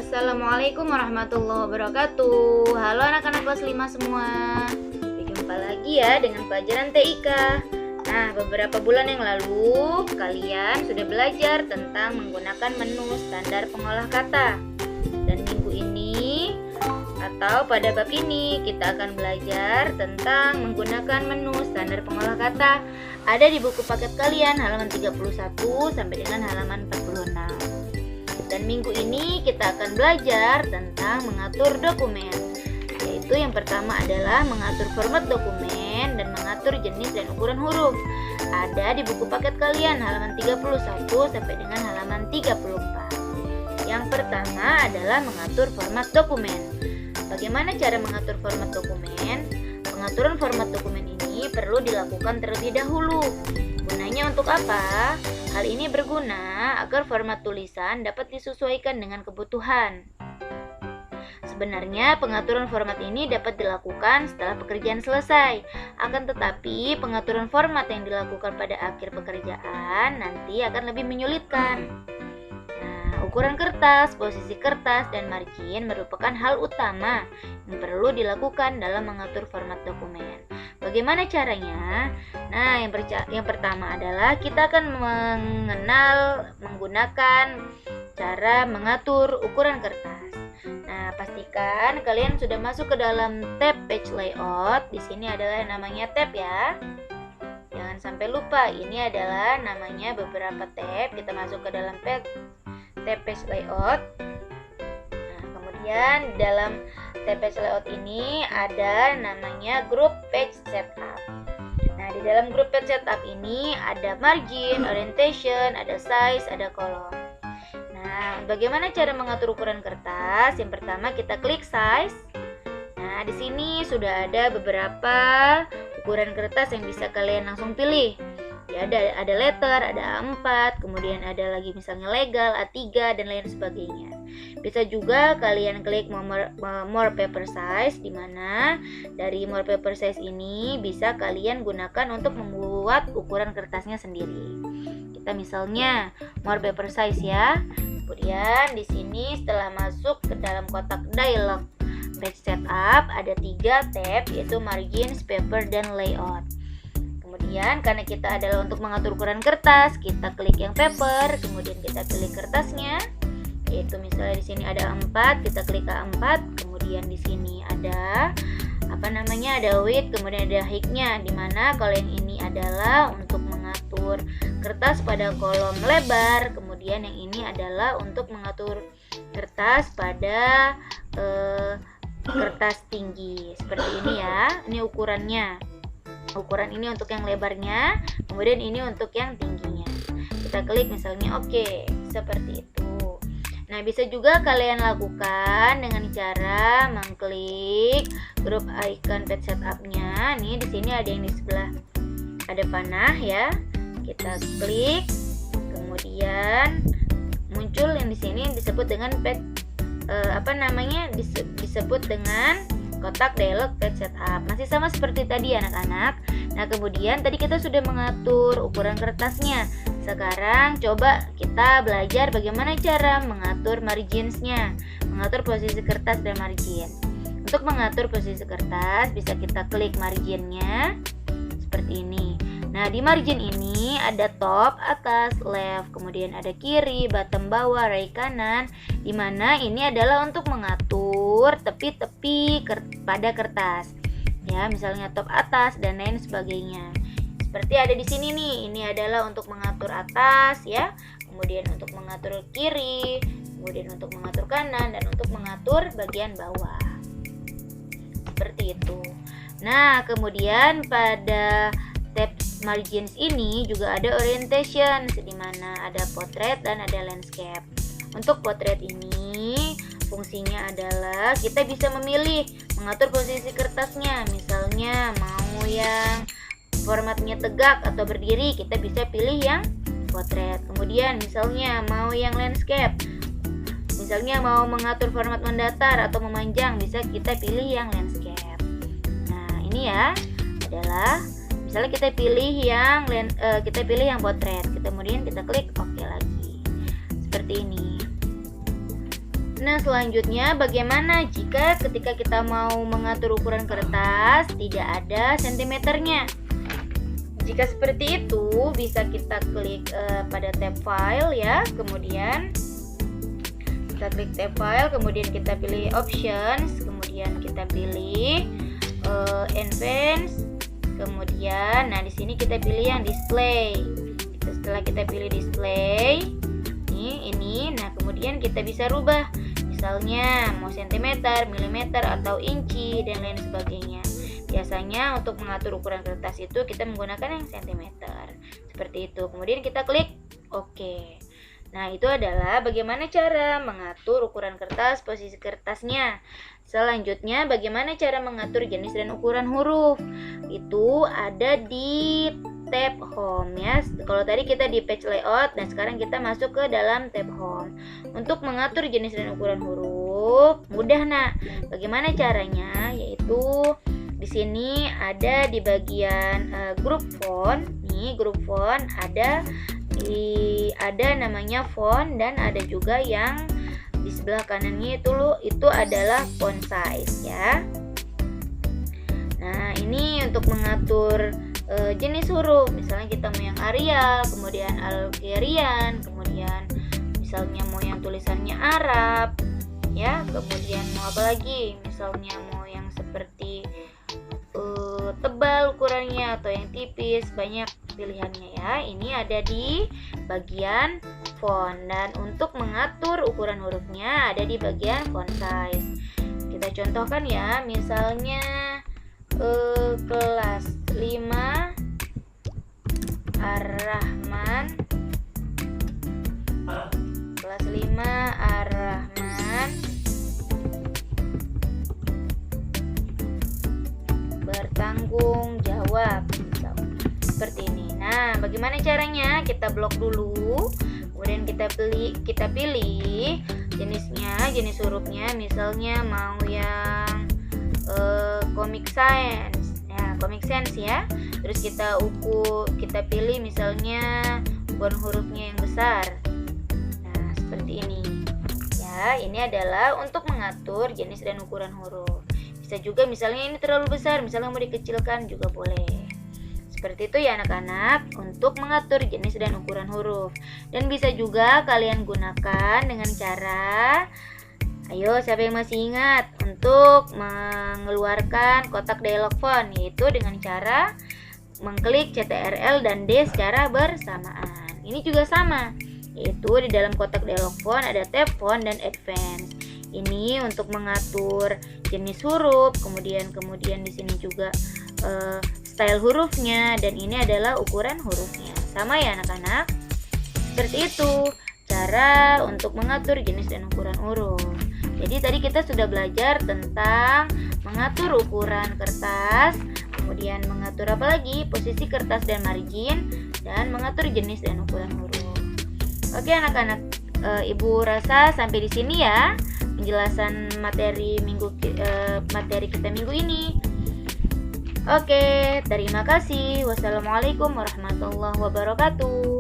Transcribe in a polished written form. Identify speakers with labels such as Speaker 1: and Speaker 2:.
Speaker 1: Assalamualaikum warahmatullahi wabarakatuh. Halo anak-anak kelas 5 semua. Berjumpa lagi ya dengan pelajaran TIK. Nah, beberapa bulan yang lalu kalian sudah belajar tentang menggunakan menu standar pengolah kata. Dan minggu ini atau pada bab ini kita akan belajar tentang menggunakan menu standar pengolah kata. Ada di buku paket kalian halaman 31 sampai dengan halaman 46. Dan minggu ini kita akan belajar tentang mengatur dokumen. Yaitu yang pertama adalah mengatur format dokumen dan mengatur jenis dan ukuran huruf. Ada di buku paket kalian halaman 31 sampai dengan halaman 34. Yang pertama adalah mengatur format dokumen. Bagaimana cara mengatur format dokumen? Pengaturan format dokumen ini perlu dilakukan terlebih dahulu. Gunanya untuk apa? Hal ini berguna agar format tulisan dapat disesuaikan dengan kebutuhan. Sebenarnya pengaturan format ini dapat dilakukan setelah pekerjaan selesai. Akan tetapi pengaturan format yang dilakukan pada akhir pekerjaan nanti akan lebih menyulitkan. Nah, ukuran kertas, posisi kertas, dan margin merupakan hal utama yang perlu dilakukan dalam mengatur format dokumen. Bagaimana caranya? Nah, yang pertama adalah kita akan menggunakan cara mengatur ukuran kertas. Nah, pastikan kalian sudah masuk ke dalam tab page layout. Di sini adalah namanya tab ya. Jangan sampai lupa, ini adalah namanya beberapa tab. Kita masuk ke dalam tab page layout. Nah, kemudian dalam tab page layout ini ada namanya group page setup. Nah, di dalam group page setup ini ada margin, orientation, ada size, ada kolom. Nah, bagaimana cara mengatur ukuran kertas? Yang pertama kita klik size. Nah, di sini sudah ada beberapa ukuran kertas yang bisa kalian langsung pilih. Ya, ada letter, ada A4, kemudian ada lagi misalnya legal, A3, dan lain sebagainya. Bisa juga kalian klik more paper size, di mana dari more paper size ini bisa kalian gunakan untuk membuat ukuran kertasnya sendiri. Kita misalnya more paper size ya. Kemudian di sini setelah masuk ke dalam kotak dialog page setup ada 3 tab, yaitu margin, paper, dan layout. Kemudian karena kita adalah untuk mengatur ukuran kertas, kita klik yang paper, kemudian kita klik kertasnya. Yaitu misalnya di sini ada A4, kita klik A4, kemudian di sini ada ada width, kemudian ada height-nya, dimana kalau yang ini adalah untuk mengatur kertas pada kolom lebar, kemudian yang ini adalah untuk mengatur kertas pada kertas tinggi seperti ini ya. Ini ukurannya. Ukuran ini untuk yang lebarnya, kemudian ini untuk yang tingginya. Kita klik misalnya oke, seperti itu. Nah, bisa juga kalian lakukan dengan cara mengklik grup icon page setup-nya. Nih di sini ada yang di sebelah ada panah ya. Kita klik, kemudian muncul yang di sini disebut dengan disebut dengan kotak dialog page setup. Masih sama seperti tadi anak-anak. Nah, kemudian tadi kita sudah mengatur ukuran kertasnya. Sekarang coba kita belajar bagaimana cara mengatur marginsnya, mengatur posisi kertas dan margin. Untuk mengatur posisi kertas bisa kita klik marginnya seperti ini. Nah, di margin ini ada top, atas, left, kemudian ada kiri, bottom, bawah, right, kanan, dimana ini adalah untuk mengatur tepi-tepi pada kertas. Ya, misalnya top, atas, dan lain sebagainya. Seperti ada di sini nih, ini adalah untuk mengatur atas ya, kemudian untuk mengatur kiri, kemudian untuk mengatur kanan, dan untuk mengatur bagian bawah. Seperti itu. Nah, kemudian pada tab margins ini juga ada orientation, di mana ada portrait dan ada landscape. Untuk portrait ini fungsinya adalah kita bisa memilih mengatur posisi kertasnya. Misalnya mau yang formatnya tegak atau berdiri, kita bisa pilih yang portrait. Kemudian misalnya mau yang landscape, misalnya mau mengatur format mendatar atau memanjang, bisa kita pilih yang landscape. Nah, ini ya adalah misalnya kita pilih yang portrait, kemudian kita klik oke lagi seperti ini. Nah, selanjutnya bagaimana jika ketika kita mau mengatur ukuran kertas tidak ada sentimeternya? Jika seperti itu, bisa kita klik pada tab file ya, kemudian kita klik tab file, kemudian kita pilih options, kemudian kita pilih advance, kemudian nah di sini kita pilih yang display. Setelah kita pilih display, ini, nah kemudian kita bisa rubah, misalnya mau sentimeter, milimeter, atau inci dan lain sebagainya. Biasanya untuk mengatur ukuran kertas itu kita menggunakan yang sentimeter, seperti itu. Kemudian kita klik OK. Nah, itu adalah bagaimana cara mengatur ukuran kertas, posisi kertasnya. Selanjutnya, bagaimana cara mengatur jenis dan ukuran huruf. Itu ada di tab home ya. Kalau tadi kita di page layout dan sekarang kita masuk ke dalam tab home. Untuk mengatur jenis dan ukuran huruf, mudah nak. Bagaimana caranya? Yaitu di sini ada di bagian grup font. Nih, grup font ada namanya font dan ada juga yang di sebelah kanannya itu adalah font size ya. Nah, ini untuk mengatur jenis huruf. Misalnya kita mau yang Arial, kemudian Algerian, kemudian misalnya mau yang tulisannya Arab ya, kemudian mau apa lagi? Misalnya mau yang seperti tebal ukurannya atau yang tipis, banyak pilihannya ya. Ini ada di bagian font dan untuk mengatur ukuran hurufnya ada di bagian font size. Kita contohkan ya, misalnya kelas 5 Ar-Rahman, kelas 5 Ar-Rahman bertanggung jawab, seperti ini. Nah, bagaimana caranya? Kita blok dulu, kemudian kita pilih jenisnya, jenis hurufnya. Misalnya mau yang Comic Sans, ya Comic Sans ya. Terus kita pilih misalnya ukuran hurufnya yang besar. Nah, seperti ini. Ya, ini adalah untuk mengatur jenis dan ukuran huruf. Bisa juga misalnya ini terlalu besar, misalnya mau dikecilkan juga boleh. Seperti itu ya anak-anak, untuk mengatur jenis dan ukuran huruf. Dan bisa juga kalian gunakan dengan cara, ayo siapa yang masih ingat, untuk mengeluarkan kotak dialog font, yaitu dengan cara mengklik CTRL dan D secara bersamaan. Ini juga sama, yaitu di dalam kotak dialog font ada tab font dan advance. Ini untuk mengatur jenis huruf, kemudian di sini juga style hurufnya, dan ini adalah ukuran hurufnya. Sama ya anak-anak. Seperti itu cara untuk mengatur jenis dan ukuran huruf. Jadi tadi kita sudah belajar tentang mengatur ukuran kertas, kemudian mengatur apa lagi? Posisi kertas dan margin, dan mengatur jenis dan ukuran huruf. Oke anak-anak, Ibu rasa sampai di sini ya penjelasan materi kita minggu ini. Oke, terima kasih. Wassalamualaikum warahmatullahi wabarakatuh.